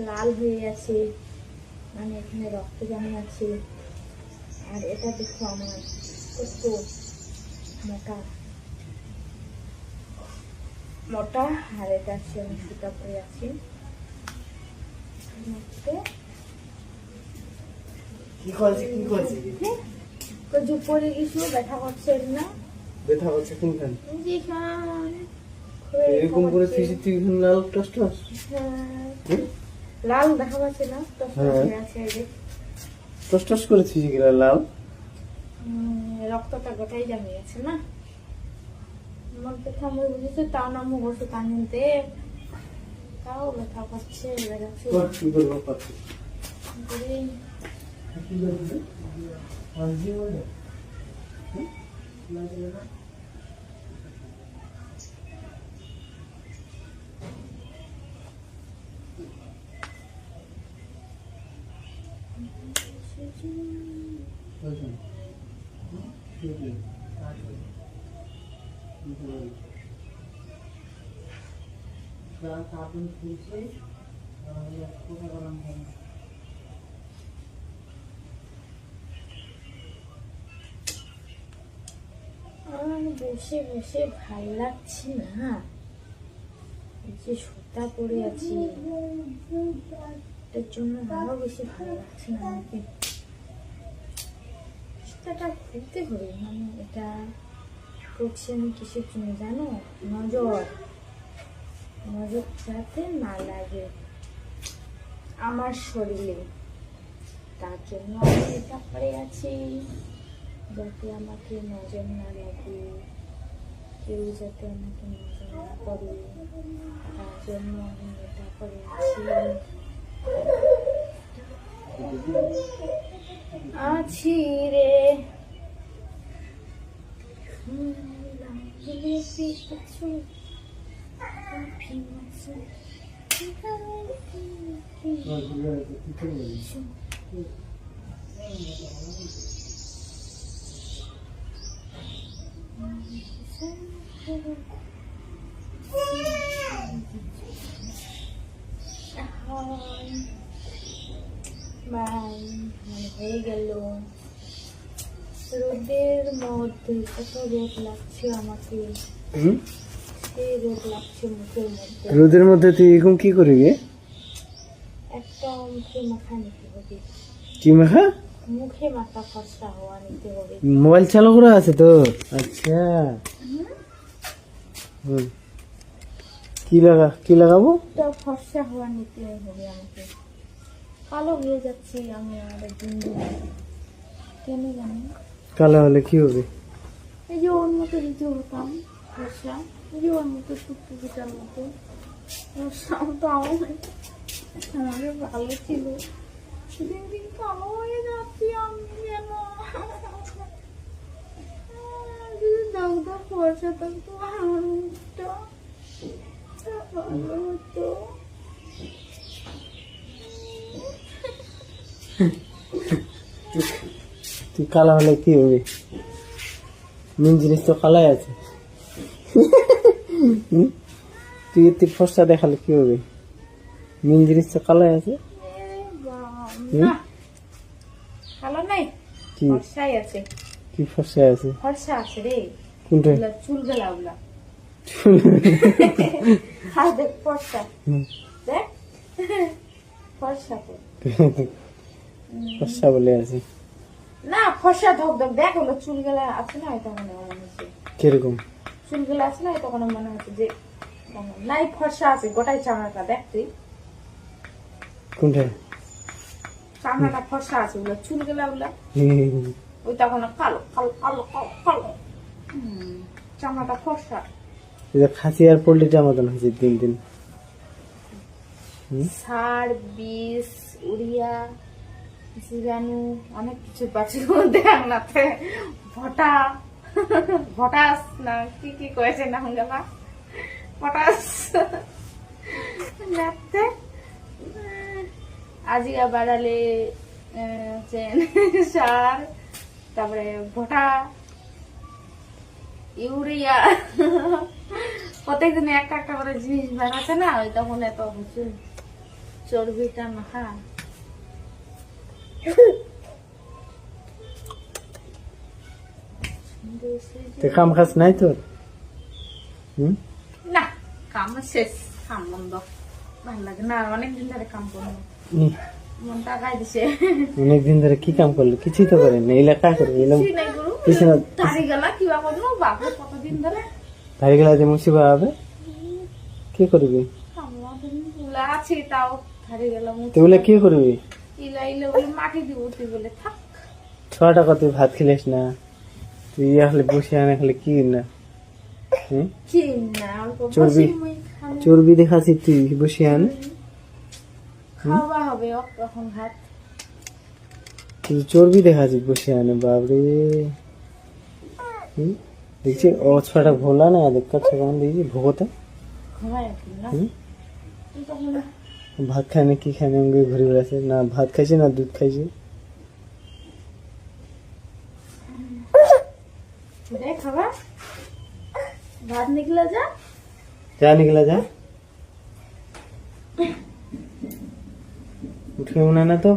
লাল হয়ে আছে, মানে এখানে রক্ত জমে আছে। আর এটা দেখো আমার কত মোটা মোটা, আর এটা আছে আমি সুতা পরে আছি। পরে কিছু ব্যথা করছে না, ব্যথা করছে কোনখান? এরকম করে লাল টস টস লাল দেখা পাচ্ছে না, টস টস করেছিস লাল, রক্তটা গোটাই জমে গেছে না। আমার ব্যথা আমি বুঝেছি, তাও না মুখ ওষুধ আনতে, তাও ব্যথা করছে। বসে বসে ভাল লাগছে না, যে সুতা পরে আছি এটার জন্য আরো বেশি ভালো লাগছে না আমাকে। সুতাটা খুলতে হবে, মানে এটা করছি আমি কিসের জন্য জানো? নজর যাতে না লাগে আমার শরীরে, তার জন্য আমি এটা পরে আছি, যাতে আমাকে নজর না লাগে, কেউ যাতে আমাকে নজর না করে, তার জন্য আমি এটা করে আছি রে। হয়ে গেল রোদের মধ্যে, কত রোদ লাগছে আমাকে, রোদ লাগছে মুখের মধ্যে। রোদের মধ্যে তুই এরকম কি করবি? একটা মুখে মাখা নিতে হবে। কি মাখা? মুখে মাখা ফর্সা হওয়া নিতে হবে। মোবাইল চালু করা আছে তো? আচ্ছা, কি লাগাবো? ফর্সা হওয়া নিতে হবে আমাকে। কালো হয়ে যাচ্ছি আমি আমাদের দিন দিন, কেন জানি। কালো হলে কি হবে? এই যে ওর মতো যদি হতাম ফর্সা, এই যে ওর মতো টুকটুকিটার মতো ফর্সা তো আমাদের ভালো ছিল। দিন দিন কালো হয়ে যাচ্ছি আমি কেন? যদি দাউদা ফর্সা থাকতো আমার মুখটা ভালো হতো। তুই কালো হলে কি হবে? মেন জিনিস তো কালাই আছে। তুই ফর্সা দেখালে কি হবে? মেন জিনিস তো কালাই আছে। কালো নাই, কি ফর্সাই আছে। কি ফর্সা আছে? ফর্সা আছে রে। কোনটা? চুল গেলা ওগুলা। হাই দেখ ফর্সা, দেখ ফর্সা তো। ফর্সা বলে আছে না, ফর্সা ধক ধক দেখ, ওগুলো চুল গেলা আছে না, এটা মনে হচ্ছে। কিরকম চুল গেলা আছে না, এটা কোনো মনে হচ্ছে যে নাই, ফর্সা আছে গোটাই চামড়াটা, দেখ তুই কোনটা? চামড়াটা ফর্সা আছে, ওগুলো চুল গেলা ওগুলা ওইটা কোনো কালো কালো কালো কালো কালো, চামড়াটা ফর্সা। খাসি আর পোল্ট্রিটা মতন হয়েছে দিন দিন। সার, বিষ, উড়িয়া, জীবাণু, অনেক কিছু বাঁচির মধ্যে আংলাতে ভটাস না কি কি কয়েছে নাম গেলা, পটাস লাগতে আজিয়া বাড়ালে সার, তারপরে ভটা, ইউরিয়া, প্রত্যেকদিন একটা একটা করে জিনিস বেড়াচ্ছে না, ওই তখন এত হচ্ছে চর্বিটা না খা। তুই কাম খাস নাই তোর? হুম? না, কাম শেষ, কাম বন্ধ। ভালো লাগে না, অনেকদিন ধরে কাম করবো, ই, মন টাকাই দিছে। অনেকদিন ধরে কি কাম করলো? কিছুই তো করেন না, এলা কা করে এলাম কিছুই নাই গরু, পিছনে দাঁড়ি গেলা কিবা করবো বাপরে কতদিন ধরে দাঁড়িয়ে গেলে যে মুসিবা হবে কি করবি? তুলা আছে তাও ধারে গেলাম। তুই বলে কি করবি? ইলা ইলা বলে মাটি দিব, তুই বলে থাক। 6 টাকা তুই ভাত খেলিস না, তুই আসলে বসে আনে খালি কি না? হুম? কি না অল্প চর্বি বসি মুই খাবো। চর্বি দেখাচ্ছি তুই বসে আন, খাওয়া হবে এখন ভাত। তুই চর্বি দেখাচ্ছিস বসে আনে, বাবরে। হুম? দেখছি ও ছটা ভোলা না দেখতে কেমন দেখছি ভোগতে। ঘুমাই এখন না, হুম? তুই তখন ভাত খায় না কি খায় না অঙ্গে ঘুরে বেড়াচ্ছে, না ভাত খাইছে না দুধ খাইছে। রে খাবা ভাত নিকলা যা। যা নিকলা যা, উঠে মনে না তো।